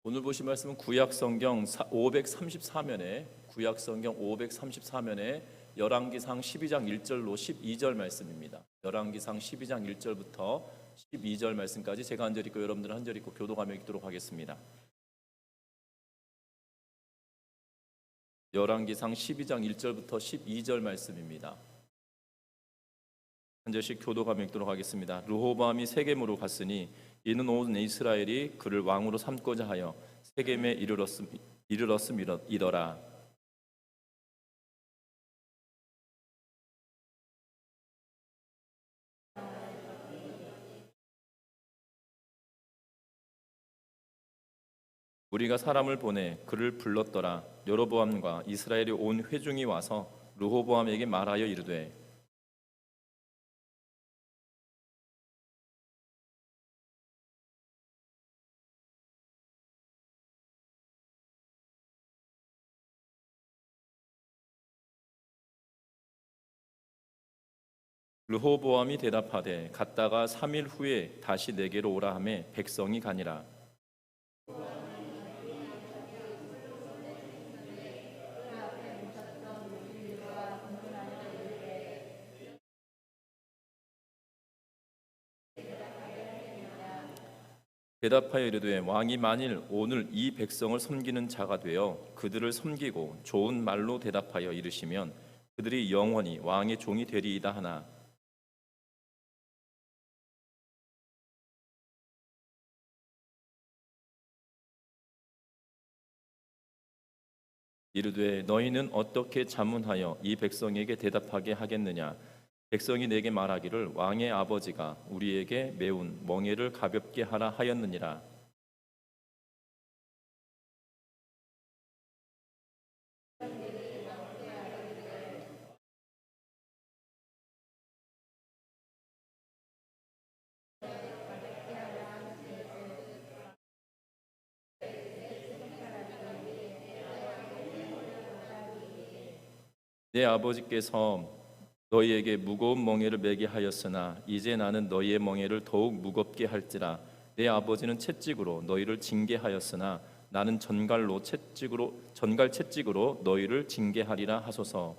오늘 보실 말씀은 구약성경 534면에 열왕기상 12장 1절로 12절 말씀입니다. 열왕기상 12장 1절부터 12절 말씀까지 제가 한 절 읽고 여러분들은 한 절 읽고 교도감에 읽도록 하겠습니다. 열왕기상 12장 1절부터 12절 말씀입니다. 한 절씩 교도감에 읽도록 하겠습니다. 르호보암이 세겜으로 갔으니 이는 온 이스라엘이 그를 왕으로 삼고자 하여 세겜에 이르렀음이더라. 우리가 사람을 보내 그를 불렀더라. 여로보암과 이스라엘의 온 회중이 와서 르호보암에게 말하여 이르되 르호보암이 대답하되 갔다가 3일 후에 다시 내게로 오라 하매 백성이 가니라. 대답하여 이르되 왕이 만일 오늘 이 백성을 섬기는 자가 되어 그들을 섬기고 좋은 말로 대답하여 이르시면 그들이 영원히 왕의 종이 되리이다 하나 이르되 너희는 어떻게 자문하여 이 백성에게 대답하게 하겠느냐. 백성이 내게 말하기를 왕의 아버지가 우리에게 매운 멍에를 가볍게 하라 하였느니라. 내 아버지께서 너희에게 무거운 멍에를 매게 하였으나 이제 나는 너희의 멍에를 더욱 무겁게 할지라. 내 아버지는 채찍으로 너희를 징계하였으나 나는 전갈 채찍으로 너희를 징계하리라 하소서.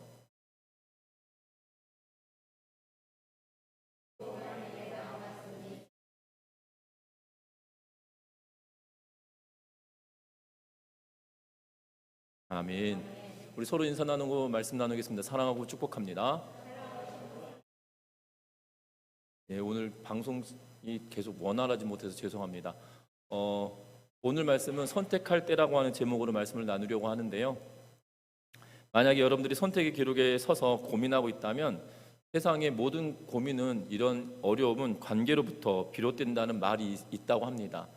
아멘. 우리 서로 인사 나누고 말씀 나누겠습니다. 사랑하고 축복합니다. 오늘 방송이 계속 원활하지 못해서 죄송합니다. 오늘 말씀은 선택할 때라고 하는 제목으로 말씀을 나누려고 하는데요. 만약에 여러분들이 선택의 기록에 서서 고민하고 있다면 세상의 모든 고민은 이런 어려움은 관계로부터 비롯된다는 말이 있다고 합니다.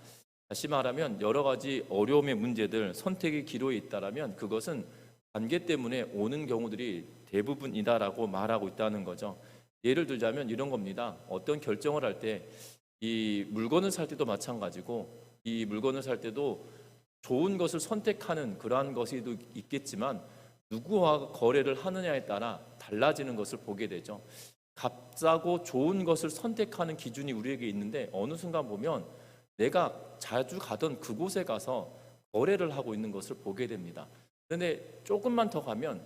다시 말하면 여러 가지 어려움의 문제들, 선택의 기로에 있다라면 그것은 관계 때문에 오는 경우들이 대부분이다라고 말하고 있다는 거죠. 예를 들자면 이런 겁니다. 어떤 결정을 할 때 이 물건을 살 때도 마찬가지고 이 물건을 살 때도 좋은 것을 선택하는 그러한 것이 있겠지만 누구와 거래를 하느냐에 따라 달라지는 것을 보게 되죠. 값싸고 좋은 것을 선택하는 기준이 우리에게 있는데 어느 순간 보면 내가 자주 가던 그곳에 가서 거래를 하고 있는 것을 보게 됩니다. 그런데 조금만 더 가면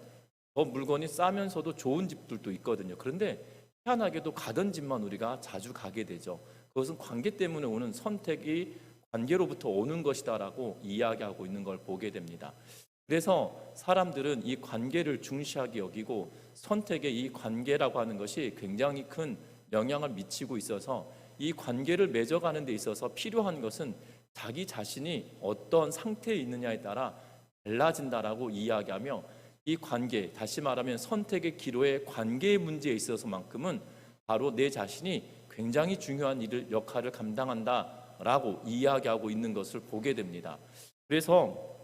더 물건이 싸면서도 좋은 집들도 있거든요. 그런데 희한하게도 가던 집만 우리가 자주 가게 되죠. 그것은 관계 때문에 오는 선택이 관계로부터 오는 것이다라고 이야기하고 있는 걸 보게 됩니다. 그래서 사람들은 이 관계를 중시하게 여기고 선택에 이 관계라고 하는 것이 굉장히 큰 영향을 미치고 있어서 이 관계를 맺어가는 데 있어서 필요한 것은 자기 자신이 어떤 상태에 있느냐에 따라 달라진다라고 이야기하며 이 관계, 다시 말하면 선택의 기로의 관계의 문제에 있어서만큼은 바로 내 자신이 굉장히 중요한 역할을 감당한다라고 이야기하고 있는 것을 보게 됩니다. 그래서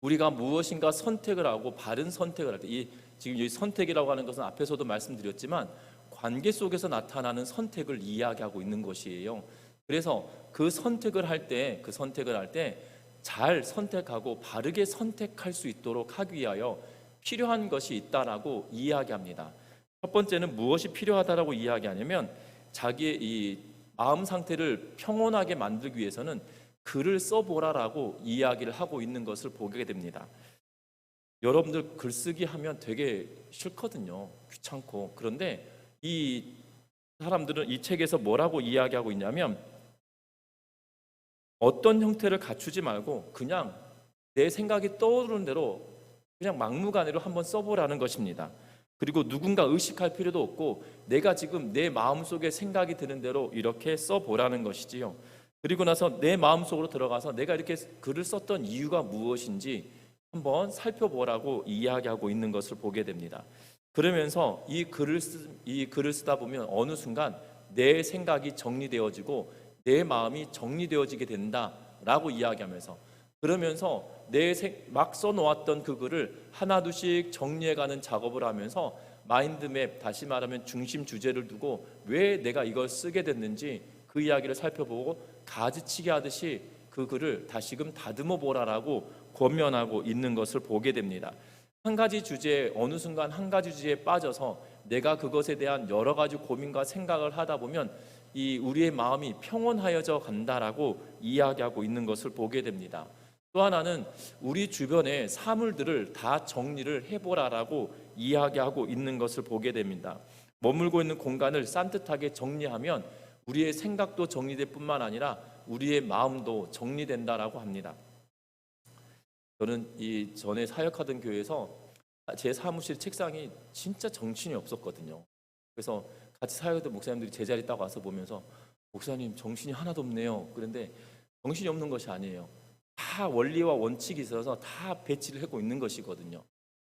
우리가 무엇인가 선택을 하고 바른 선택을 할 때, 지금 이 선택이라고 하는 것은 앞에서도 말씀드렸지만 관계 속에서 나타나는 선택을 이야기하고 있는 것이에요. 그래서 그 선택을 할 때 잘 선택하고 바르게 선택할 수 있도록 하기 위하여 필요한 것이 있다라고 이야기합니다. 첫 번째는 무엇이 필요하다라고 이야기하냐면 자기의 이 마음 상태를 평온하게 만들기 위해서는 글을 써보라라고 이야기를 하고 있는 것을 보게 됩니다. 여러분들 글쓰기 하면 되게 싫거든요. 귀찮고. 그런데 이 사람들은 이 책에서 뭐라고 이야기하고 있냐면, 어떤 형태를 갖추지 말고 그냥 내 생각이 떠오르는 대로 그냥 막무가내로 한번 써보라는 것입니다. 그리고 누군가 의식할 필요도 없고 내가 지금 내 마음속에 생각이 드는 대로 이렇게 써보라는 것이지요. 그리고 나서 내 마음속으로 들어가서 내가 이렇게 글을 썼던 이유가 무엇인지 한번 살펴보라고 이야기하고 있는 것을 보게 됩니다. 그러면서 이 글을 쓰다 보면 어느 순간 내 생각이 정리되어지고 내 마음이 정리되어지게 된다라고 이야기하면서, 그러면서 막 써놓았던 그 글을 하나둘씩 정리해가는 작업을 하면서 마인드맵, 다시 말하면 중심 주제를 두고 왜 내가 이걸 쓰게 됐는지 그 이야기를 살펴보고 가지치기 하듯이 그 글을 다시금 다듬어 보라라고 권면하고 있는 것을 보게 됩니다. 한 가지 주제에 어느 순간 한 가지 주제에 빠져서 내가 그것에 대한 여러 가지 고민과 생각을 하다 보면 이 우리의 마음이 평온하여져 간다라고 이야기하고 있는 것을 보게 됩니다. 또 하나는 우리 주변의 사물들을 다 정리를 해보라라고 이야기하고 있는 것을 보게 됩니다. 머물고 있는 공간을 산뜻하게 정리하면 우리의 생각도 정리될 뿐만 아니라 우리의 마음도 정리된다라고 합니다. 저는 이 전에 사역하던 교회에서 제 사무실 책상이 진짜 정신이 없었거든요. 그래서 같이 사역하던 목사님들이 제자리 딱 와서 보면서, 목사님 정신이 하나도 없네요. 그런데 정신이 없는 것이 아니에요. 다 원리와 원칙이 있어서 다 배치를 하고 있는 것이거든요.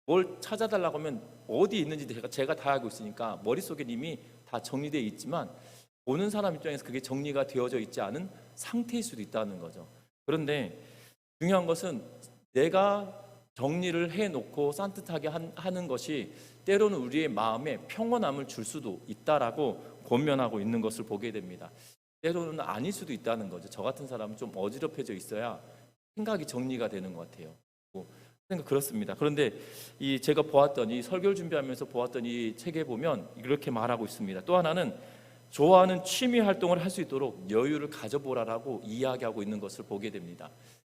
뭘 찾아달라고 하면 어디 있는지 제가 다 알고 있으니까 머릿속에 이미 다 정리되어 있지만 보는 사람 입장에서 그게 정리가 되어져 있지 않은 상태일 수도 있다는 거죠. 그런데 중요한 것은 내가 정리를 해놓고 산뜻하게 하는 것이 때로는 우리의 마음에 평온함을 줄 수도 있다라고 권면하고 있는 것을 보게 됩니다. 때로는 아닐 수도 있다는 거죠. 저 같은 사람은 좀 어지럽혀져 있어야 생각이 정리가 되는 것 같아요. 그렇습니다. 그런데 제가 보았던 이 설교를 준비하면서 보았던 이 책에 보면 이렇게 말하고 있습니다. 또 하나는 좋아하는 취미 활동을 할 수 있도록 여유를 가져보라라고 이야기하고 있는 것을 보게 됩니다.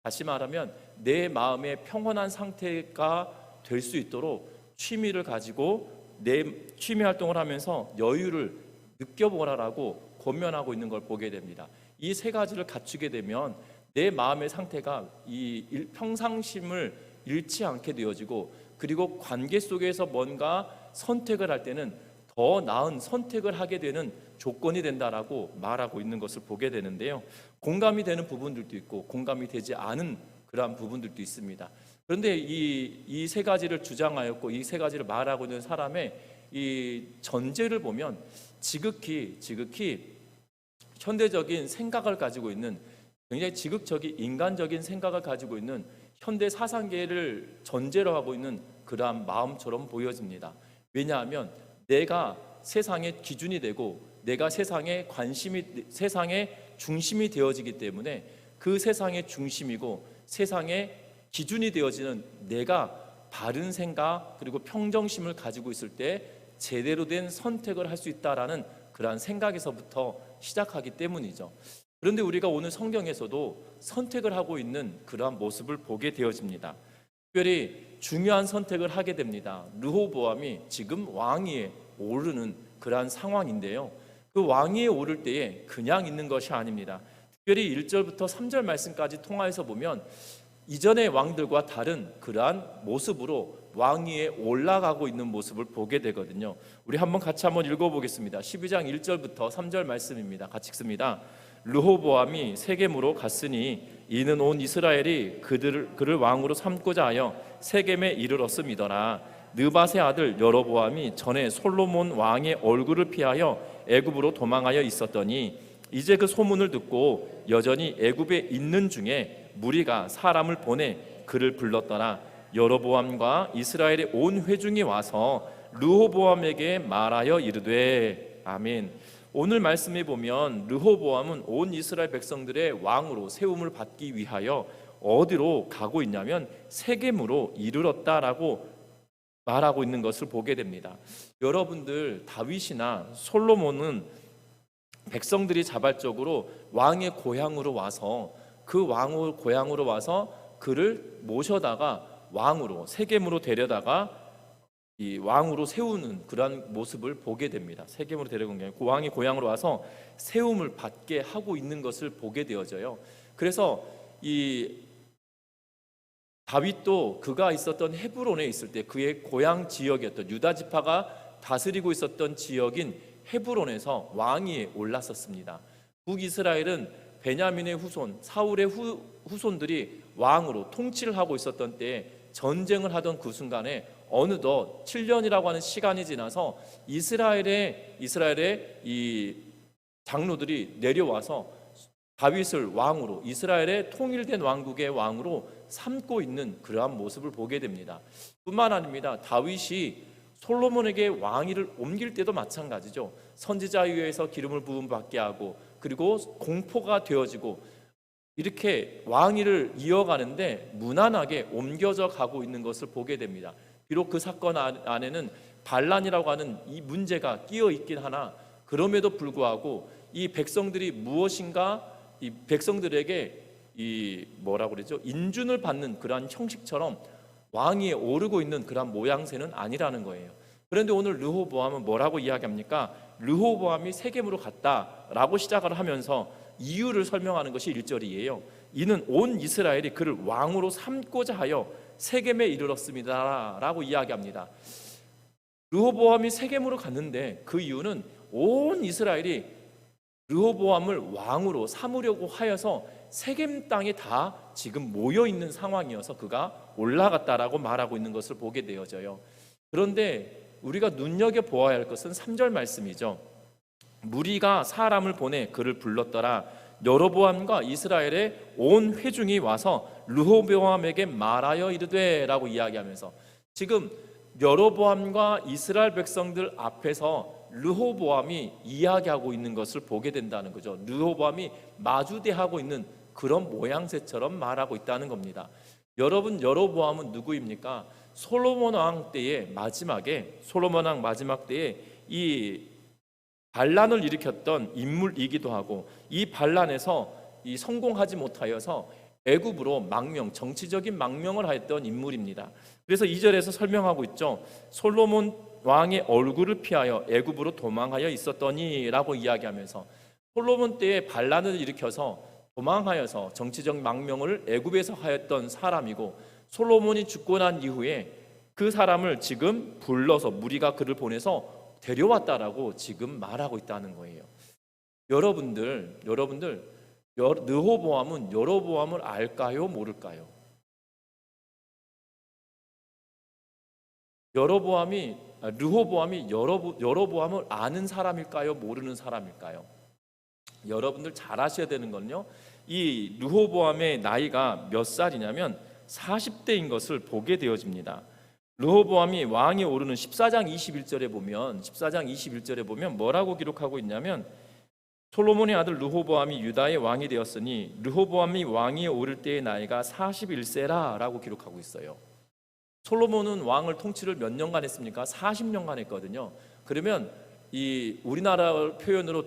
다시 말하면 내 마음의 평온한 상태가 될 수 있도록 취미를 가지고 내 취미 활동을 하면서 여유를 느껴보라라고 권면하고 있는 걸 보게 됩니다. 이 세 가지를 갖추게 되면 내 마음의 상태가 이 평상심을 잃지 않게 되어지고, 그리고 관계 속에서 뭔가 선택을 할 때는 더 나은 선택을 하게 되는 조건이 된다라고 말하고 있는 것을 보게 되는데요. 공감이 되는 부분들도 있고 공감이 되지 않은 그러한 부분들도 있습니다. 그런데 이 세 가지를 주장하였고 이 세 가지를 말하고 있는 사람의 이 전제를 보면 지극히 현대적인 생각을 가지고 있는, 굉장히 지극적인 인간적인 생각을 가지고 있는 현대 사상계를 전제로 하고 있는 그러한 마음처럼 보여집니다. 왜냐하면 내가 세상의 기준이 되고 내가 세상의 중심이 되어지기 때문에 그 세상의 중심이고 세상의 기준이 되어지는 내가 바른 생각 그리고 평정심을 가지고 있을 때 제대로 된 선택을 할 수 있다라는 그러한 생각에서부터 시작하기 때문이죠. 그런데 우리가 오늘 성경에서도 선택을 하고 있는 그러한 모습을 보게 되어집니다. 특별히 중요한 선택을 하게 됩니다. 르호보암이 지금 왕위에 오르는 그러한 상황인데요. 그 왕위에 오를 때에 그냥 있는 것이 아닙니다. 특별히 1절부터 3절 말씀까지 통하여서 보면 이전의 왕들과 다른 그러한 모습으로 왕위에 올라가고 있는 모습을 보게 되거든요. 우리 같이 한번 읽어보겠습니다. 12장 1절부터 3절 말씀입니다. 같이 읽습니다. 르호보암이 세겜으로 갔으니 이는 온 이스라엘이 그를 왕으로 삼고자 하여 세겜에 이르렀음이더라. 느밧의 아들 여로보암이 전에 솔로몬 왕의 얼굴을 피하여 애굽으로 도망하여 있었더니 이제 그 소문을 듣고 여전히 애굽에 있는 중에 무리가 사람을 보내 그를 불렀더라. 여로보암과 이스라엘의 온 회중이 와서 르호보암에게 말하여 이르되. 아멘. 오늘 말씀에 보면 르호보암은 온 이스라엘 백성들의 왕으로 세움을 받기 위하여 어디로 가고 있냐면 세겜으로 이르렀다라고 말하고 있는 것을 보게 됩니다. 여러분들 다윗이나 솔로몬은 백성들이 자발적으로 왕의 고향으로 와서 그 왕을 고향으로 와서 그를 모셔다가 왕으로 세겜으로 데려다가 이 왕으로 세우는 그러한 모습을 보게 됩니다. 세겜으로 데려온 게 아니고 그 왕이 고향으로 와서 세움을 받게 하고 있는 것을 보게 되어져요. 그래서 이 다윗도 그가 있었던 헤브론에 있을 때 그의 고향 지역이었던 유다 지파가 다스리고 있었던 지역인 헤브론에서 왕위에 올랐었습니다. 북이스라엘은 베냐민의 후손 사울의 후손들이 왕으로 통치를 하고 있었던 때에 전쟁을 하던 그 순간에 어느덧 7년이라고 하는 시간이 지나서 이스라엘의 이 장로들이 내려와서 다윗을 왕으로 이스라엘의 통일된 왕국의 왕으로 삼고 있는 그러한 모습을 보게 됩니다. 뿐만 아닙니다. 다윗이 솔로몬에게 왕위를 옮길 때도 마찬가지죠. 선지자에 의해서 기름을 부음 받게 하고 그리고 공포가 되어지고 이렇게 왕위를 이어가는데 무난하게 옮겨져 가고 있는 것을 보게 됩니다. 비록 그 사건 안에는 반란이라고 하는 이 문제가 끼어 있긴 하나 그럼에도 불구하고 이 백성들이 무엇인가 이 백성들에게 이 뭐라고 그러죠? 인준을 받는 그러한 형식처럼 왕위에 오르고 있는 그러한 모양새는 아니라는 거예요. 그런데 오늘 르호보암은 뭐라고 이야기합니까? 르호보암이 세겜으로 갔다라고 시작을 하면서 이유를 설명하는 것이 1절이에요. 이는 온 이스라엘이 그를 왕으로 삼고자 하여 세겜에 이르렀습니다 라고 이야기합니다. 르호보암이 세겜으로 갔는데 그 이유는 온 이스라엘이 르호보암을 왕으로 삼으려고 하여서 세겜 땅에 다 지금 모여 있는 상황이어서 그가 올라갔다라고 말하고 있는 것을 보게 되어져요. 그런데 우리가 눈여겨보아야 할 것은 3절 말씀이죠. 무리가 사람을 보내 그를 불렀더라. 여로보암과 이스라엘의 온 회중이 와서 르호보암에게 말하여 이르되 라고 이야기하면서 지금 여로보암과 이스라엘 백성들 앞에서 르호보암이 이야기하고 있는 것을 보게 된다는 거죠. 르호보암이 마주대하고 있는 그런 모양새처럼 말하고 있다는 겁니다. 여러분, 여로보암은 누구입니까? 솔로몬 왕 때의 마지막에 솔로몬 왕 마지막 때에 이 반란을 일으켰던 인물이기도 하고 이 반란에서 이 성공하지 못하여서 애굽으로 정치적인 망명을 하였던 인물입니다. 그래서 2절에서 설명하고 있죠. 솔로몬 왕의 얼굴을 피하여 애굽으로 도망하여 있었더니라고 이야기하면서 솔로몬 때에 반란을 일으켜서 도망하여서 정치적 망명을 애굽에서 하였던 사람이고 솔로몬이 죽고 난 이후에 그 사람을 지금 불러서 무리가 그를 보내서 데려왔다라고 지금 말하고 있다는 거예요. 여러분들 르호보암은 여로보암을 알까요? 모를까요? 르호보암이 여로보암을 아는 사람일까요? 모르는 사람일까요? 여러분들 잘 아셔야 되는 건요, 이 르호보암의 나이가 몇 살이냐면 40대인 것을 보게 되어집니다. 르호보암이 왕에 오르는 14장 21절에 보면 뭐라고 기록하고 있냐면 솔로몬의 아들 르호보암이 유다의 왕이 되었으니 르호보암이 왕위에 오를 때의 나이가 41세라 라고 기록하고 있어요. 솔로몬은 왕을 통치를 몇 년간 했습니까? 40년간 했거든요. 그러면 이 우리나라 표현으로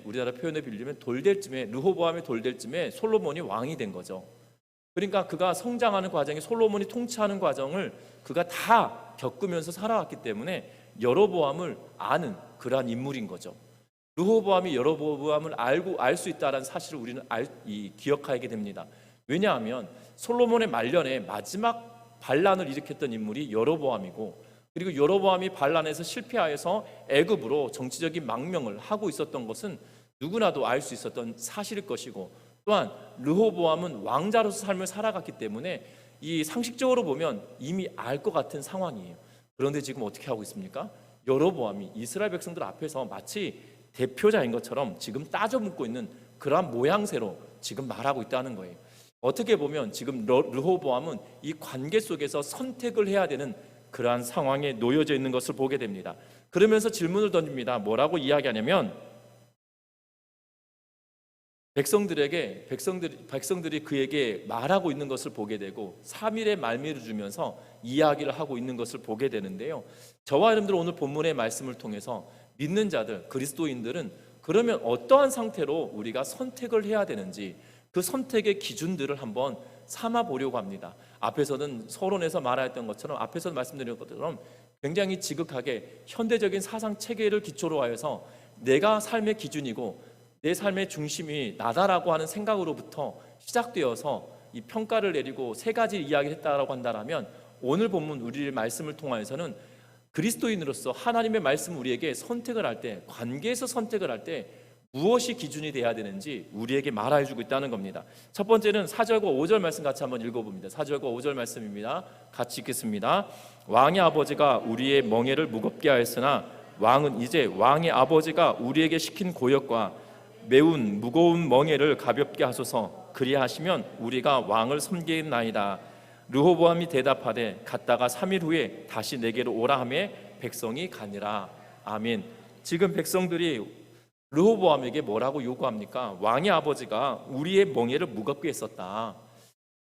우리나라 표현을 빌리면 돌될 쯤에 르호보암이 돌될 쯤에 솔로몬이 왕이 된 거죠. 그러니까 그가 성장하는 과정에 솔로몬이 통치하는 과정을 그가 다 겪으면서 살아왔기 때문에 여로보암을 아는 그러한 인물인 거죠. 르호보암이 여로보암을 알 수 있다는 사실을 우리는 기억하게 됩니다. 왜냐하면 솔로몬의 말년에 마지막 반란을 일으켰던 인물이 여로보암이고 그리고 여로보암이 반란에서 실패하여서 애굽으로 정치적인 망명을 하고 있었던 것은 누구나도 알 수 있었던 사실일 것이고 또한 르호보암은 왕자로서 삶을 살아갔기 때문에 이 상식적으로 보면 이미 알 것 같은 상황이에요. 그런데 지금 어떻게 하고 있습니까? 여로보암이 이스라엘 백성들 앞에서 마치 대표자인 것처럼 지금 따져 묻고 있는 그러한 모양새로 지금 말하고 있다는 거예요. 어떻게 보면 지금 르호보암은 이 관계 속에서 선택을 해야 되는 그러한 상황에 놓여져 있는 것을 보게 됩니다. 그러면서 질문을 던집니다. 뭐라고 이야기하냐면 백성들이 그에게 말하고 있는 것을 보게 되고 3일의 말미를 주면서 이야기를 하고 있는 것을 보게 되는데요. 저와 여러분들 오늘 본문의 말씀을 통해서 믿는 자들, 그리스도인들은 그러면 어떠한 상태로 우리가 선택을 해야 되는지, 그 선택의 기준들을 한번 삼아 보려고 합니다. 앞에서는 서론에서 말했던 것처럼, 앞에서 말씀드린 것처럼 굉장히 지극하게 현대적인 사상 체계를 기초로 하여서 내가 삶의 기준이고 내 삶의 중심이 나다라고 하는 생각으로부터 시작되어서 이 평가를 내리고 세 가지 이야기를 했다라고 한다면, 오늘 본문 우리의 말씀을 통하여서는 그리스도인으로서 하나님의 말씀 우리에게 선택을 할 때, 관계에서 선택을 할 때 무엇이 기준이 돼야 되는지 우리에게 말해주고 있다는 겁니다. 첫 번째는 4절과 5절 말씀 같이 한번 읽어봅니다. 4절과 5절 말씀입니다. 같이 읽겠습니다. 왕의 아버지가 우리의 멍에를 무겁게 하였으나 왕은 이제 왕의 아버지가 우리에게 시킨 고역과 매운 무거운 멍에를 가볍게 하소서. 그리하시면 우리가 왕을 섬기나이다. 르호보암이 대답하되 갔다가 3일 후에 다시 내게로 오라 하매 백성이 가니라. 아멘. 지금 백성들이 르호보암에게 뭐라고 요구합니까? 왕의 아버지가 우리의 멍에를 무겁게 했었다.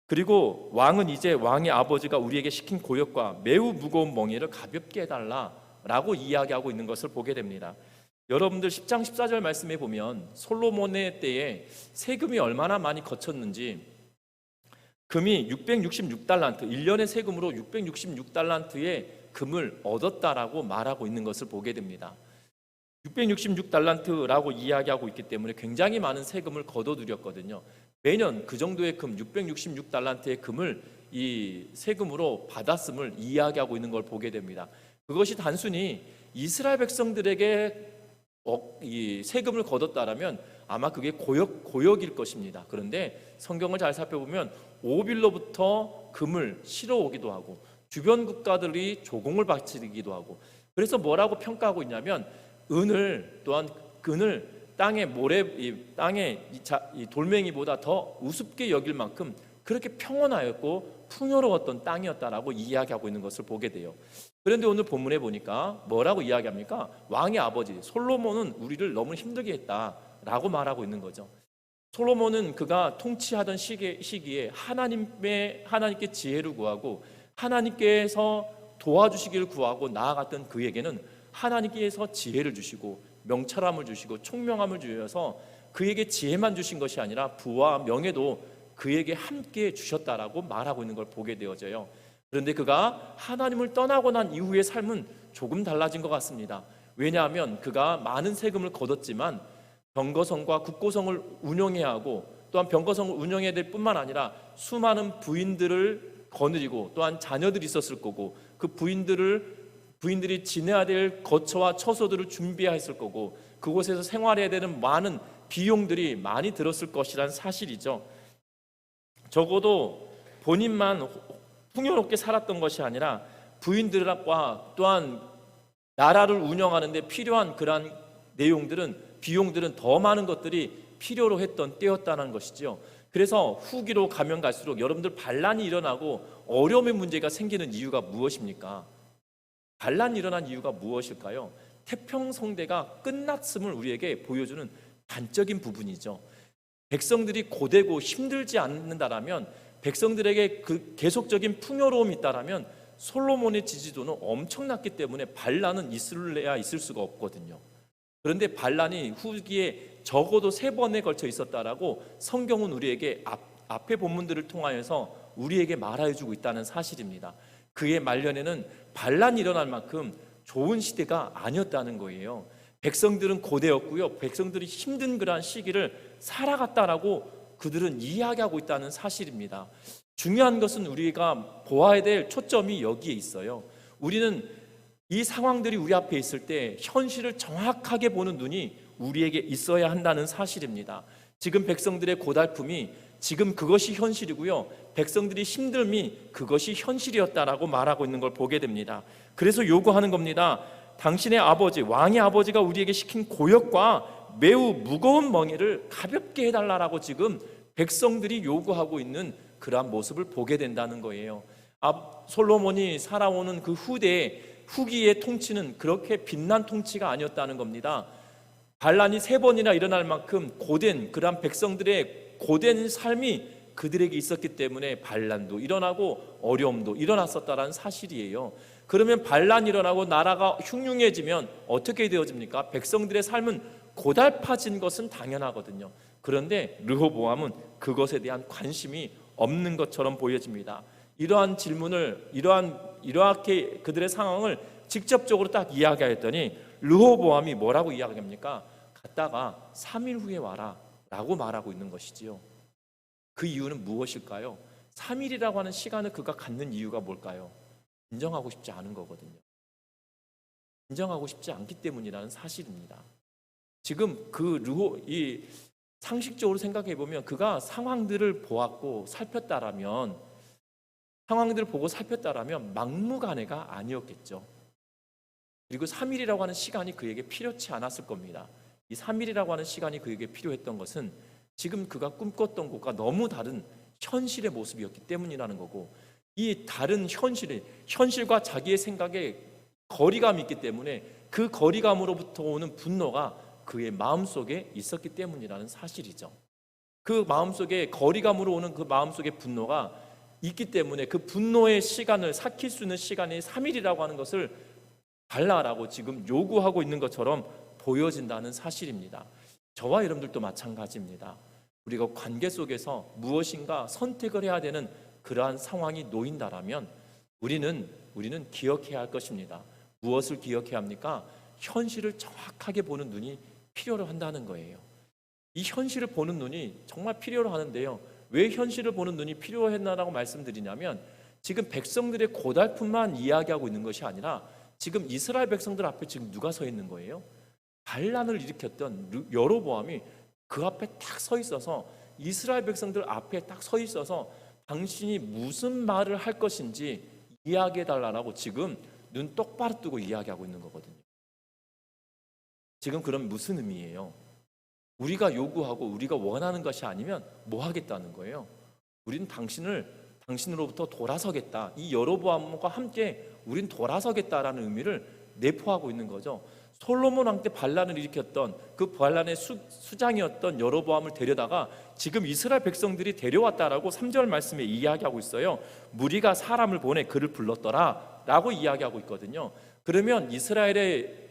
그리고 왕은 이제 왕의 아버지가 우리에게 시킨 고역과 매우 무거운 멍에를 가볍게 해달라라고 이야기하고 있는 것을 보게 됩니다. 여러분들 10장 14절 말씀에 보면 솔로몬의 때에 세금이 얼마나 많이 거쳤는지, 금이 666달란트, 1년의 세금으로 666달란트의 금을 얻었다라고 말하고 있는 것을 보게 됩니다. 666달란트라고 이야기하고 있기 때문에 굉장히 많은 세금을 거둬들였거든요. 매년 그 정도의 금, 666달란트의 금을 이 세금으로 받았음을 이야기하고 있는 걸 보게 됩니다. 그것이 단순히 이스라엘 백성들에게 이 세금을 거뒀다라면 아마 그게 고역일 것입니다. 그런데 성경을 잘 살펴보면 오빌로부터 금을 실어오기도 하고 주변 국가들이 조공을 바치기도 하고, 그래서 뭐라고 평가하고 있냐면 은을, 또한 금을 땅의 모래, 땅의 이 돌멩이보다 더 우습게 여길 만큼 그렇게 평온하였고 풍요로웠던 땅이었다라고 이야기하고 있는 것을 보게 돼요. 그런데 오늘 본문에 보니까 뭐라고 이야기합니까? 왕의 아버지 솔로몬은 우리를 너무 힘들게 했다라고 말하고 있는 거죠. 솔로몬은 그가 통치하던 시기에 하나님께 지혜를 구하고 하나님께서 도와주시기를 구하고 나아갔던 그에게는 하나님께서 지혜를 주시고 명철함을 주시고 총명함을 주셔서 그에게 지혜만 주신 것이 아니라 부와 명예도 그에게 함께 주셨다라고 말하고 있는 걸 보게 되어져요. 그런데 그가 하나님을 떠나고 난 이후의 삶은 조금 달라진 것 같습니다. 왜냐하면 그가 많은 세금을 거뒀지만 병거성과 국고성을 운영해야 하고, 또한 병거성을 운영해야 될 뿐만 아니라 수많은 부인들을 거느리고 또한 자녀들이 있었을 거고, 그 부인들이 지내야 될 거처와 처소들을 준비해야 했을 거고, 그곳에서 생활해야 되는 많은 비용들이 많이 들었을 것이란 사실이죠. 적어도 본인만 풍요롭게 살았던 것이 아니라 부인들과 또한 나라를 운영하는 데 필요한 그러한 비용들은 더 많은 것들이 필요로 했던 때였다는 것이죠. 그래서 후기로 가면 갈수록 여러분들 반란이 일어나고 어려움의 문제가 생기는 이유가 무엇입니까? 반란이 일어난 이유가 무엇일까요? 태평성대가 끝났음을 우리에게 보여주는 단적인 부분이죠. 백성들이 고되고 힘들지 않는다라면, 백성들에게 그 계속적인 풍요로움이 있다라면 솔로몬의 지지도는 엄청났기 때문에 반란은 있을 수가 없거든요. 그런데 반란이 후기에 적어도 3번에 걸쳐 있었다라고 성경은 우리에게 앞의 본문들을 통하여서 우리에게 말해주고 있다는 사실입니다. 그의 말년에는 반란이 일어날 만큼 좋은 시대가 아니었다는 거예요. 백성들은 고되었고요, 백성들이 힘든 그러한 시기를 살아갔다라고 그들은 이야기하고 있다는 사실입니다. 중요한 것은 우리가 보아야 될 초점이 여기에 있어요. 우리는 이 상황들이 우리 앞에 있을 때 현실을 정확하게 보는 눈이 우리에게 있어야 한다는 사실입니다. 지금 백성들의 고달픔이 지금 그것이 현실이고요, 백성들이 힘듦이 그것이 현실이었다라고 말하고 있는 걸 보게 됩니다. 그래서 요구하는 겁니다. 당신의 아버지, 왕의 아버지가 우리에게 시킨 고역과 매우 무거운 멍에를 가볍게 해달라고 지금 백성들이 요구하고 있는 그러한 모습을 보게 된다는 거예요. 솔로몬이 살아오는 그 후기의 통치는 그렇게 빛난 통치가 아니었다는 겁니다. 반란이 3번이나 일어날 만큼 고된 그러한 백성들의 고된 삶이 그들에게 있었기 때문에 반란도 일어나고 어려움도 일어났었다는 사실이에요. 그러면 반란이 일어나고 나라가 흉흉해지면 어떻게 되어집니까? 백성들의 삶은 고달파진 것은 당연하거든요. 그런데 르호보암은 그것에 대한 관심이 없는 것처럼 보여집니다. 이러한 질문을 이렇게 그들의 상황을 직접적으로 딱 이야기했더니 르호보암이 뭐라고 이야기합니까? 갔다가 3일 후에 와라 라고 말하고 있는 것이지요. 그 이유는 무엇일까요? 3일이라고 하는 시간을 그가 갖는 이유가 뭘까요? 인정하고 싶지 않은 거거든요. 인정하고 싶지 않기 때문이라는 사실입니다. 지금 이 상식적으로 생각해 보면 그가 상황들을 보았고 살폈다라면, 상황들을 보고 살폈다라면 막무가내가 아니었겠죠. 그리고 3일이라고 하는 시간이 그에게 필요치 않았을 겁니다. 이 3일이라고 하는 시간이 그에게 필요했던 것은 지금 그가 꿈꿨던 것과 너무 다른 현실의 모습이었기 때문이라는 거고, 이 다른 현실과 자기의 생각에 거리감이 있기 때문에 그 거리감으로부터 오는 분노가 그의 마음속에 있었기 때문이라는 사실이죠. 그 마음속에 거리감으로 오는 그 마음속의 분노가 있기 때문에 그 분노의 시간을 삭힐 수 있는 시간이 3일이라고 하는 것을 달라라고 지금 요구하고 있는 것처럼 보여진다는 사실입니다. 저와 여러분들도 마찬가지입니다. 우리가 관계 속에서 무엇인가 선택을 해야 되는 그러한 상황이 놓인다라면 우리는 기억해야 할 것입니다. 무엇을 기억해야 합니까? 현실을 정확하게 보는 눈이 필요로 한다는 거예요. 이 현실을 보는 눈이 정말 필요로 하는데요. 왜 현실을 보는 눈이 필요했나라고 말씀드리냐면, 지금 백성들의 고달픔만 이야기하고 있는 것이 아니라 지금 이스라엘 백성들 앞에 지금 누가 서 있는 거예요? 반란을 일으켰던 여로보암이 그 앞에 딱 서 있어서, 이스라엘 백성들 앞에 딱 서 있어서 당신이 무슨 말을 할 것인지 이야기해달라고 지금 눈 똑바로 뜨고 이야기하고 있는 거거든요. 지금 그럼 무슨 의미예요? 우리가 요구하고 우리가 원하는 것이 아니면 뭐 하겠다는 거예요? 우리는 당신으로부터 돌아서겠다. 이 여로보암과 함께 우린 돌아서겠다라는 의미를 내포하고 있는 거죠. 솔로몬 왕 때 반란을 일으켰던 그 반란의 수장이었던 여로보암을 데려다가 지금 이스라엘 백성들이 데려왔다라고 3절 말씀에 이야기하고 있어요. 무리가 사람을 보내 그를 불렀더라 라고 이야기하고 있거든요. 그러면 이스라엘의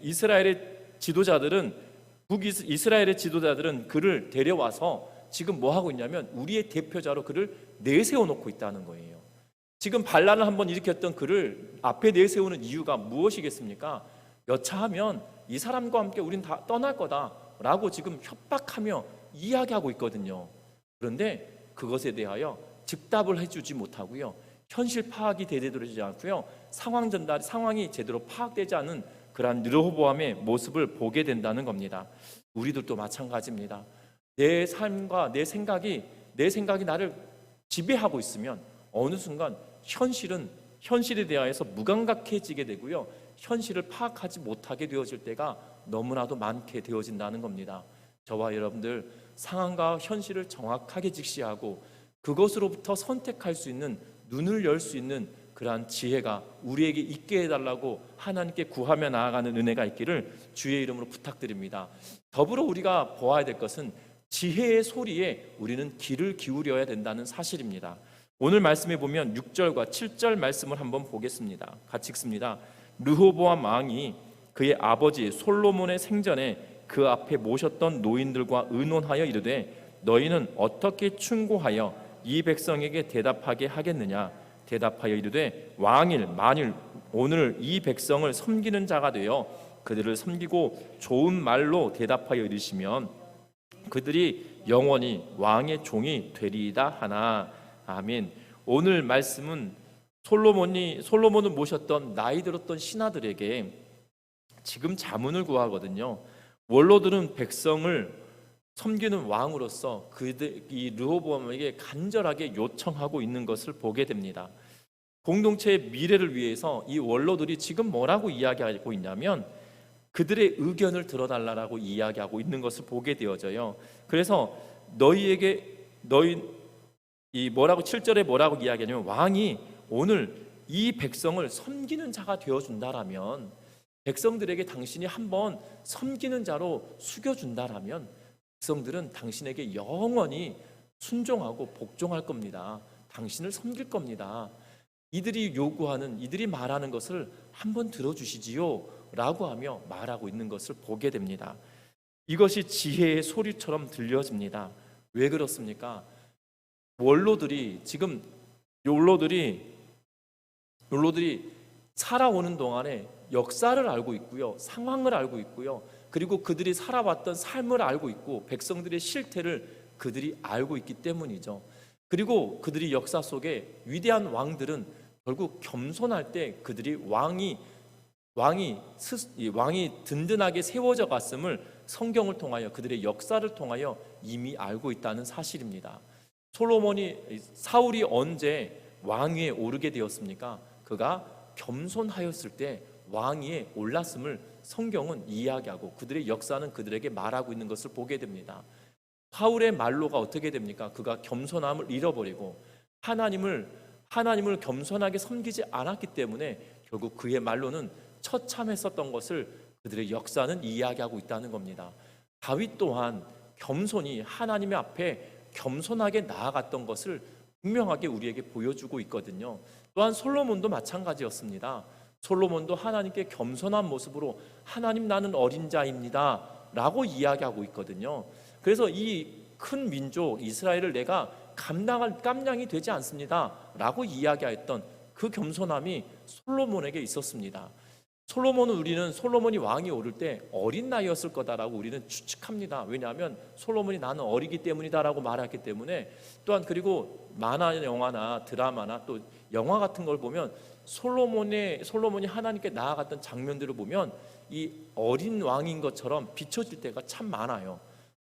지도자들은 북이스라엘의 지도자들은 그를 데려와서 지금 뭐 하고 있냐면 우리의 대표자로 그를 내세워 놓고 있다는 거예요. 지금 반란을 한번 일으켰던 그를 앞에 내세우는 이유가 무엇이겠습니까? 여차하면 이 사람과 함께 우린 다 떠날 거다라고 지금 협박하며 이야기하고 있거든요. 그런데 그것에 대하여 즉답을 해주지 못하고요, 현실 파악이 되지 않고요, 상황이 제대로 파악되지 않은 그러한 르호보암의 모습을 보게 된다는 겁니다. 우리들도 마찬가지입니다. 내 삶과 내 생각이 나를 지배하고 있으면 어느 순간 현실에 대하여서 무감각해지게 되고요, 현실을 파악하지 못하게 되어질 때가 너무나도 많게 되어진다는 겁니다. 저와 여러분들 상황과 현실을 정확하게 직시하고 그것으로부터 선택할 수 있는, 눈을 열 수 있는 그러한 지혜가 우리에게 있게 해달라고 하나님께 구하며 나아가는 은혜가 있기를 주의 이름으로 부탁드립니다. 더불어 우리가 보아야 될 것은 지혜의 소리에 우리는 귀를 기울여야 된다는 사실입니다. 오늘 말씀에 보면 6절과 7절 말씀을 한번 보겠습니다. 같이 읽습니다. 르호보암 왕이 그의 아버지 솔로몬의 생전에 그 앞에 모셨던 노인들과 의논하여 이르되 너희는 어떻게 충고하여 이 백성에게 대답하게 하겠느냐? 대답하여 이르되 만일 오늘 이 백성을 섬기는 자가 되어 그들을 섬기고 좋은 말로 대답하여 이르시면 그들이 영원히 왕의 종이 되리이다 하나. 아멘. 오늘 말씀은 솔로몬을 모셨던 나이 들었던 신하들에게 지금 자문을 구하거든요. 원로들은 백성을 섬기는 왕으로서 이 르호보암에게 간절하게 요청하고 있는 것을 보게 됩니다. 공동체의 미래를 위해서 이 원로들이 지금 뭐라고 이야기하고 있냐면 그들의 의견을 들어달라고 이야기하고 있는 것을 보게 되어져요. 그래서 7절에 뭐라고 이야기하냐면 왕이 오늘 이 백성을 섬기는 자가 되어준다라면, 백성들에게 당신이 한번 섬기는 자로 숙여준다라면 백성들은 당신에게 영원히 순종하고 복종할 겁니다. 당신을 섬길 겁니다. 이들이 말하는 것을 한번 들어주시지요 라고 하며 말하고 있는 것을 보게 됩니다. 이것이 지혜의 소리처럼 들려집니다. 왜 그렇습니까? 원로들이 지금 욜로들이 살아오는 동안에 역사를 알고 있고요, 상황을 알고 있고요, 그리고 그들이 살아왔던 삶을 알고 있고 백성들의 실태를 그들이 알고 있기 때문이죠. 그리고 그들이 역사 속에 위대한 왕들은 결국 겸손할 때 그들이 왕이 든든하게 세워져 갔음을 성경을 통하여, 그들의 역사를 통하여 이미 알고 있다는 사실입니다. 사울이 언제 왕위에 오르게 되었습니까? 그가 겸손하였을 때 왕위에 올랐음을 성경은 이야기하고 그들의 역사는 그들에게 말하고 있는 것을 보게 됩니다. 사울의 말로가 어떻게 됩니까? 그가 겸손함을 잃어버리고 하나님을 겸손하게 섬기지 않았기 때문에 결국 그의 말로는 처참했었던 것을 그들의 역사는 이야기하고 있다는 겁니다. 다윗 또한 겸손히 하나님의 앞에 겸손하게 나아갔던 것을 분명하게 우리에게 보여주고 있거든요. 또한 솔로몬도 마찬가지였습니다. 솔로몬도 하나님께 겸손한 모습으로 하나님, 나는 어린 자입니다 라고 이야기하고 있거든요. 그래서 이 큰 민족 이스라엘을 내가 감당할 깜냥이 되지 않습니다 라고 이야기했던 그 겸손함이 솔로몬에게 있었습니다. 우리는 솔로몬이 왕이 오를 때 어린 나이였을 거다라고 우리는 추측합니다. 왜냐하면 솔로몬이 나는 어리기 때문이다라고 말했기 때문에. 또한 그리고 만화 영화나 드라마나 또 영화 같은 걸 보면 솔로몬이 하나님께 나아갔던 장면들을 보면 이 어린 왕인 것처럼 비춰질 때가 참 많아요.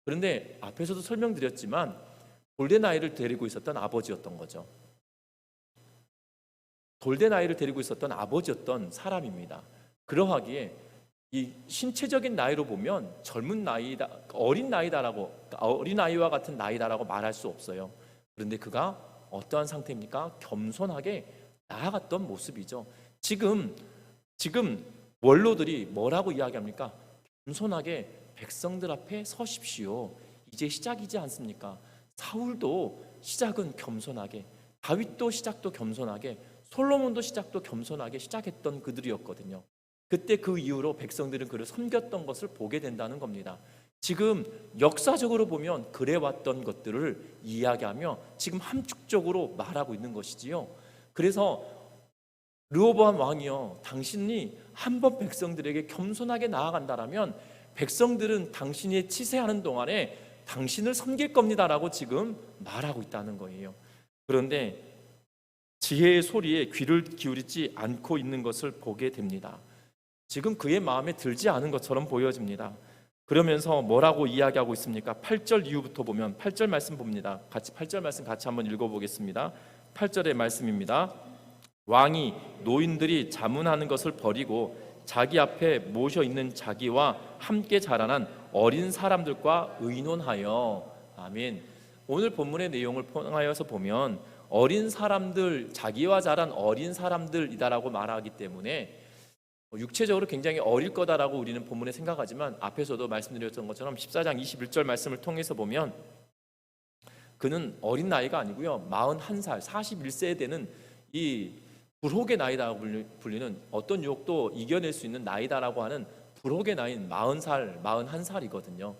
그런데 앞에서도 설명드렸지만 골덴 아이를 데리고 있었던 아버지였던 거죠. 골덴 아이를 데리고 있었던 아버지였던 사람입니다. 그러하기에 이 신체적인 나이로 보면 젊은 나이다, 어린아이와 같은 나이다라고 말할 수 없어요. 그런데 그가 어떠한 상태입니까? 겸손하게 나아갔던 모습이죠. 지금 원로들이 뭐라고 이야기합니까? 겸손하게 백성들 앞에 서십시오. 이제 시작이지 않습니까? 사울도 시작은 겸손하게, 다윗도 시작도 겸손하게, 솔로몬도 시작도 겸손하게 시작했던 그들이었거든요. 그때 그 이후로 백성들은 그를 섬겼던 것을 보게 된다는 겁니다. 지금 역사적으로 보면 그래왔던 것들을 이야기하며 지금 함축적으로 말하고 있는 것이지요. 그래서 르호보암 왕이여, 당신이 한번 백성들에게 겸손하게 나아간다라면 백성들은 당신이 치세하는 동안에 당신을 섬길 겁니다라고 지금 말하고 있다는 거예요. 그런데 지혜의 소리에 귀를 기울이지 않고 있는 것을 보게 됩니다. 지금 그의 마음에 들지 않은 것처럼 보여집니다. 그러면서 뭐라고 이야기하고 있습니까? 8절 이후부터 보면 8절 말씀 봅니다. 8절 말씀 같이 한번 읽어보겠습니다. 8절의 말씀입니다. 왕이 노인들이 자문하는 것을 버리고 자기 앞에 모셔 있는 자기와 함께 자라난 어린 사람들과 의논하여. 아멘. 오늘 본문의 내용을 통하여서 보면 어린 사람들, 자기와 자란 어린 사람들이다라고 말하기 때문에 육체적으로 굉장히 어릴 거다라고 우리는 본문에 생각하지만 앞에서도 말씀드렸던 것처럼 14장 21절 말씀을 통해서 보면 그는 어린 나이가 아니고요, 41살, 41세에 되는 이 불혹의 나이다라고 불리는, 어떤 유혹도 이겨낼 수 있는 나이다라고 하는 불혹의 나이는 40살, 41살이거든요.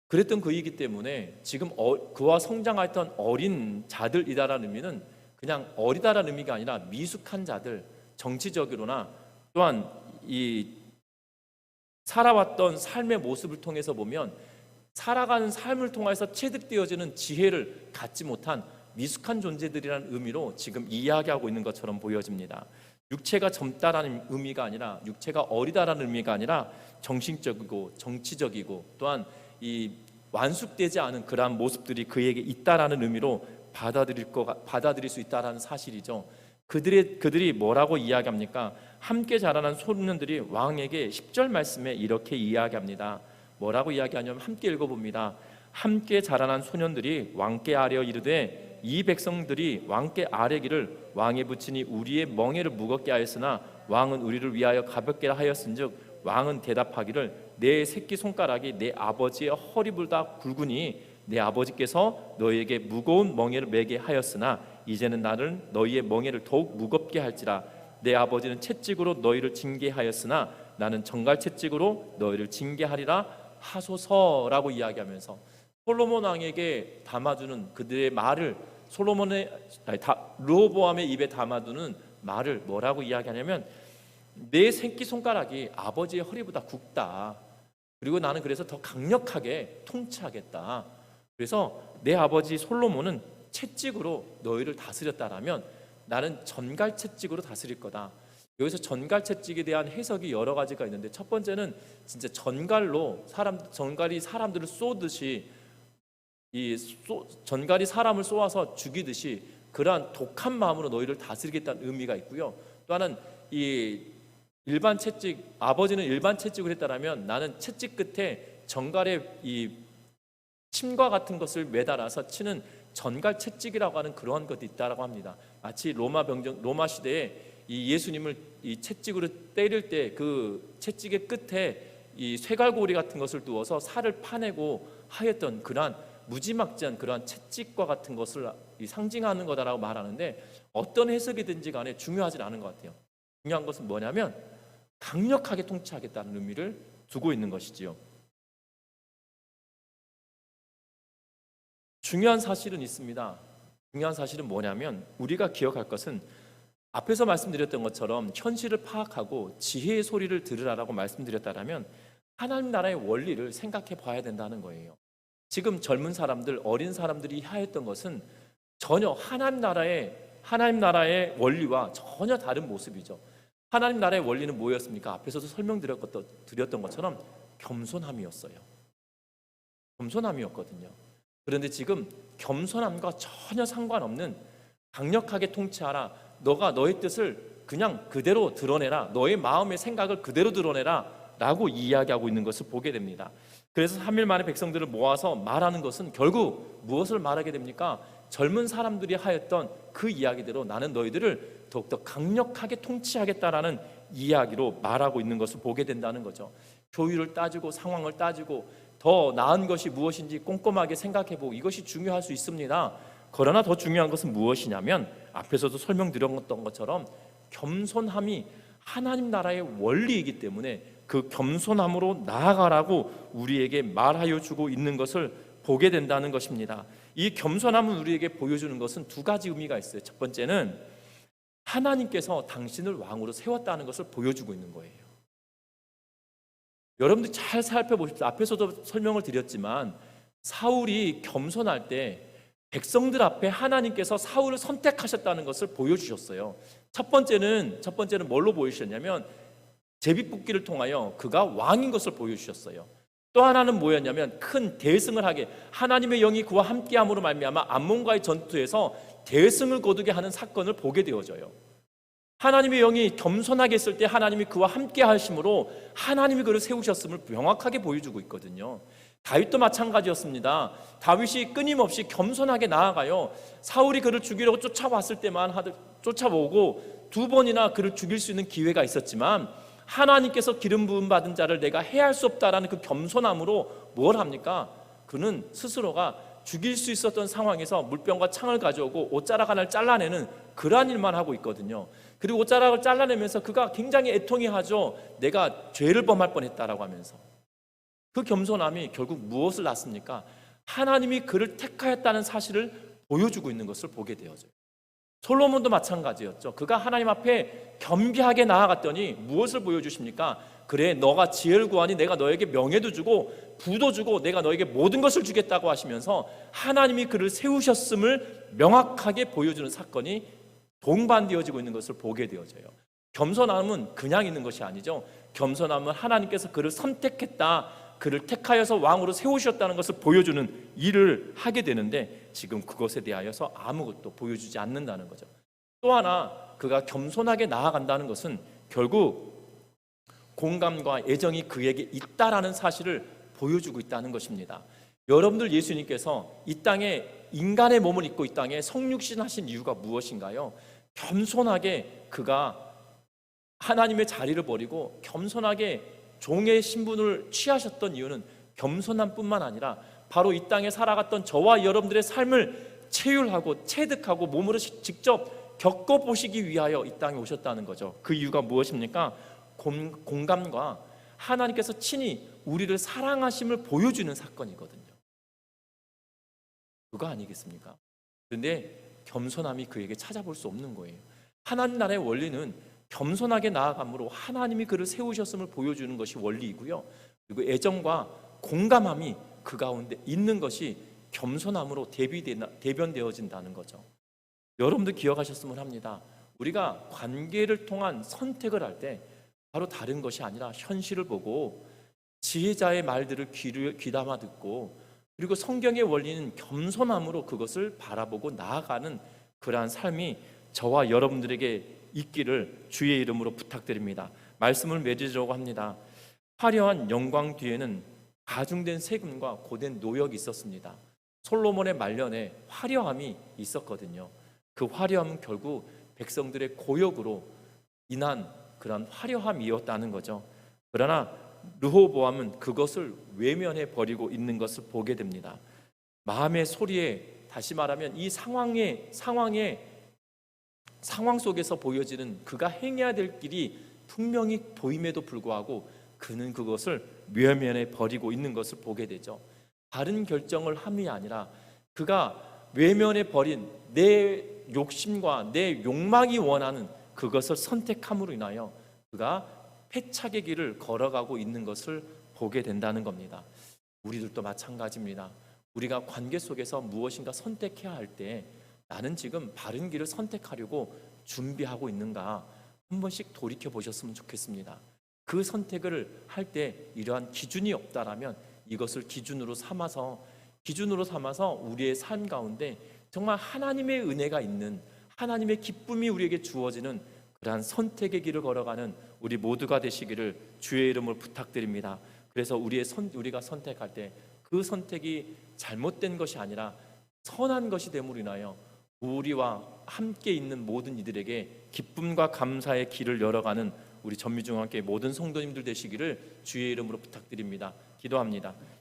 그랬던 그이기 때문에 지금 그와 성장했던 어린 자들이다라는 의미는 그냥 어리다라는 의미가 아니라 미숙한 자들, 정치적으로나 또한 이 살아왔던 삶의 모습을 통해서 보면 살아가는 삶을 통해서 체득되어지는 지혜를 갖지 못한 미숙한 존재들이라는 의미로 지금 이야기하고 있는 것처럼 보여집니다. 육체가 젊다라는 의미가 아니라, 육체가 어리다라는 의미가 아니라 정신적이고 정치적이고 또한 이 완숙되지 않은 그러한 모습들이 그에게 있다라는 의미로 받아들일 수 있다라는 사실이죠. 그들이 뭐라고 이야기합니까? 함께 자라난 소년들이 왕에게 10절 말씀에 이렇게 이야기합니다. 뭐라고 이야기하냐면 함께 읽어봅니다. 함께 자라난 소년들이 왕께 아뢰어 이르되 이 백성들이 왕께 아뢰기를 왕의 부친이 우리의 멍에를 무겁게 하였으나 왕은 우리를 위하여 가볍게 하였은즉 왕은 대답하기를 내 새끼 손가락이 내 아버지의 허리보다 굵으니 내 아버지께서 너희에게 무거운 멍에를 매게 하였으나 이제는 나는 너희의 멍에를 더욱 무겁게 할지라. 내 아버지는 채찍으로 너희를 징계하였으나 나는 정갈 채찍으로 너희를 징계하리라 하소서라고 이야기하면서 솔로몬 왕에게 담아주는 그들의 말을 르호보암의 입에 담아두는 말을 뭐라고 이야기하냐면 내 새끼손가락이 아버지의 허리보다 굵다. 그리고 나는 그래서 더 강력하게 통치하겠다. 그래서 내 아버지 솔로몬은 채찍으로 너희를 다스렸다라면 나는 전갈채찍으로 다스릴 거다. 여기서 전갈채찍에 대한 해석이 여러 가지가 있는데 첫 번째는 진짜 전갈이 사람들을 쏘듯이 전갈이 사람을 쏘아서 죽이듯이 그러한 독한 마음으로 너희를 다스리겠다는 의미가 있고요. 또 하나는 일반 채찍, 아버지는 일반 채찍을 했다라면 나는 채찍 끝에 전갈의 이 침과 같은 것을 매달아서 치는 전갈 채찍이라고 하는 그러한 것이 있다라고 합니다. 마치 로마 시대에 이 예수님을 이 채찍으로 때릴 때 그 채찍의 끝에 이 쇠갈고리 같은 것을 두어서 살을 파내고 하였던 그러한 무지막지한 그러한 채찍과 같은 것을 상징하는 거다라고 말하는데 어떤 해석이든지 간에 중요하지 않은 것 같아요. 중요한 것은 뭐냐면 강력하게 통치하겠다는 의미를 두고 있는 것이지요. 중요한 사실은 있습니다. 중요한 사실은 뭐냐면 우리가 기억할 것은 앞에서 말씀드렸던 것처럼 현실을 파악하고 지혜의 소리를 들으라라고 말씀드렸다면 하나님 나라의 원리를 생각해 봐야 된다는 거예요. 지금 젊은 사람들, 어린 사람들이 하였던 것은 전혀 하나님 나라의 원리와 전혀 다른 모습이죠. 하나님 나라의 원리는 뭐였습니까? 앞에서도 설명드렸던 것처럼 겸손함이었어요. 겸손함이었거든요. 그런데 지금 겸손함과 전혀 상관없는 강력하게 통치하라. 너가 너의 뜻을 그냥 그대로 드러내라. 너의 마음의 생각을 그대로 드러내라 라고 이야기하고 있는 것을 보게 됩니다. 그래서 3일 만에 백성들을 모아서 말하는 것은 결국 무엇을 말하게 됩니까? 젊은 사람들이 하였던 그 이야기대로 나는 너희들을 더욱더 강력하게 통치하겠다라는 이야기로 말하고 있는 것을 보게 된다는 거죠. 교율을 따지고 상황을 따지고 더 나은 것이 무엇인지 꼼꼼하게 생각해보고 이것이 중요할 수 있습니다. 그러나 더 중요한 것은 무엇이냐면 앞에서도 설명드렸던 것처럼 겸손함이 하나님 나라의 원리이기 때문에 그 겸손함으로 나아가라고 우리에게 말하여 주고 있는 것을 보게 된다는 것입니다. 이 겸손함은 우리에게 보여주는 것은 두 가지 의미가 있어요. 첫 번째는 하나님께서 당신을 왕으로 세웠다는 것을 보여주고 있는 거예요. 여러분들 잘 살펴보십시오. 앞에서도 설명을 드렸지만 사울이 겸손할 때 백성들 앞에 하나님께서 사울을 선택하셨다는 것을 보여주셨어요. 첫 번째는 뭘로 보여주셨냐면 제비뽑기를 통하여 그가 왕인 것을 보여주셨어요. 또 하나는 뭐였냐면 큰 대승을 하게 하나님의 영이 그와 함께함으로 말미암아 암몬과의 전투에서 대승을 거두게 하는 사건을 보게 되어져요. 하나님의 영이 겸손하게 있을 때 하나님이 그와 함께 하심으로 하나님이 그를 세우셨음을 명확하게 보여주고 있거든요. 다윗도 마찬가지였습니다. 다윗이 끊임없이 겸손하게 나아가요. 사울이 그를 죽이려고 쫓아왔을 때만 쫓아오고 두 번이나 그를 죽일 수 있는 기회가 있었지만 하나님께서 기름 부음 받은 자를 내가 해할 수 없다라는 그 겸손함으로 뭘 합니까? 그는 스스로가 죽일 수 있었던 상황에서 물병과 창을 가져오고 옷자락 하나를 잘라내는 그러한 일만 하고 있거든요. 그리고 옷자락을 잘라내면서 그가 굉장히 애통해하죠. 내가 죄를 범할 뻔했다라고 하면서 그 겸손함이 결국 무엇을 낳습니까? 하나님이 그를 택하였다는 사실을 보여주고 있는 것을 보게 되어져요. 솔로몬도 마찬가지였죠. 그가 하나님 앞에 겸비하게 나아갔더니 무엇을 보여주십니까? 그래, 너가 지혜를 구하니 내가 너에게 명예도 주고 부도 주고 내가 너에게 모든 것을 주겠다고 하시면서 하나님이 그를 세우셨음을 명확하게 보여주는 사건이 동반되어지고 있는 것을 보게 되어져요. 겸손함은 그냥 있는 것이 아니죠. 겸손함은 하나님께서 그를 선택했다, 그를 택하여서 왕으로 세우셨다는 것을 보여주는 일을 하게 되는데 지금 그것에 대하여서 아무것도 보여주지 않는다는 거죠. 또 하나 그가 겸손하게 나아간다는 것은 결국 공감과 애정이 그에게 있다라는 사실을 보여주고 있다는 것입니다. 여러분들 예수님께서 이 땅에 인간의 몸을 입고 이 땅에 성육신하신 이유가 무엇인가요? 겸손하게 그가 하나님의 자리를 버리고 겸손하게 종의 신분을 취하셨던 이유는 겸손함뿐만 아니라 바로 이 땅에 살아갔던 저와 여러분들의 삶을 체휼하고 체득하고 몸으로 직접 겪어보시기 위하여 이 땅에 오셨다는 거죠. 그 이유가 무엇입니까? 공감과 하나님께서 친히 우리를 사랑하심을 보여주는 사건이거든요. 그거 아니겠습니까? 그런데 겸손함이 그에게 찾아볼 수 없는 거예요. 하나님 나라의 원리는 겸손하게 나아감으로 하나님이 그를 세우셨음을 보여주는 것이 원리이고요. 그리고 애정과 공감함이 그 가운데 있는 것이 겸손함으로 대변되어진다는 거죠. 여러분도 기억하셨으면 합니다. 우리가 관계를 통한 선택을 할 때 바로 다른 것이 아니라 현실을 보고 지혜자의 말들을 귀담아 듣고, 그리고 성경의 원리는 겸손함으로 그것을 바라보고 나아가는 그러한 삶이 저와 여러분들에게 있기를 주의 이름으로 부탁드립니다. 말씀을 맺으려고 합니다. 화려한 영광 뒤에는 가중된 세금과 고된 노역이 있었습니다. 솔로몬의 말년에 화려함이 있었거든요. 그 화려함은 결국 백성들의 고역으로 인한 그런 화려함이었다는 거죠. 그러나 르호보암은 그것을 외면해 버리고 있는 것을 보게 됩니다. 마음의 소리에, 다시 말하면 이 상황 속에서 보여지는 그가 행해야 될 길이 분명히 보임에도 불구하고 그는 그것을 외면해 버리고 있는 것을 보게 되죠. 다른 결정을 함이 아니라 그가 외면해 버린 내 욕심과 내 욕망이 원하는 그것을 선택함으로 인하여 그가 패착의 길을 걸어가고 있는 것을 보게 된다는 겁니다. 우리들도 마찬가지입니다. 우리가 관계 속에서 무엇인가 선택해야 할 때 나는 지금 바른 길을 선택하려고 준비하고 있는가 한 번씩 돌이켜 보셨으면 좋겠습니다. 그 선택을 할 때 이러한 기준이 없다라면 이것을 기준으로 삼아서 우리의 삶 가운데 정말 하나님의 은혜가 있는, 하나님의 기쁨이 우리에게 주어지는 그러한 선택의 길을 걸어가는 우리 모두가 되시기를 주의 이름으로 부탁드립니다. 그래서 우리가 선택할 때 그 선택이 잘못된 것이 아니라 선한 것이 됨으로 인하여 우리와 함께 있는 모든 이들에게 기쁨과 감사의 길을 열어가는 우리 전미중앙교회 모든 성도님들 되시기를 주의 이름으로 부탁드립니다. 기도합니다.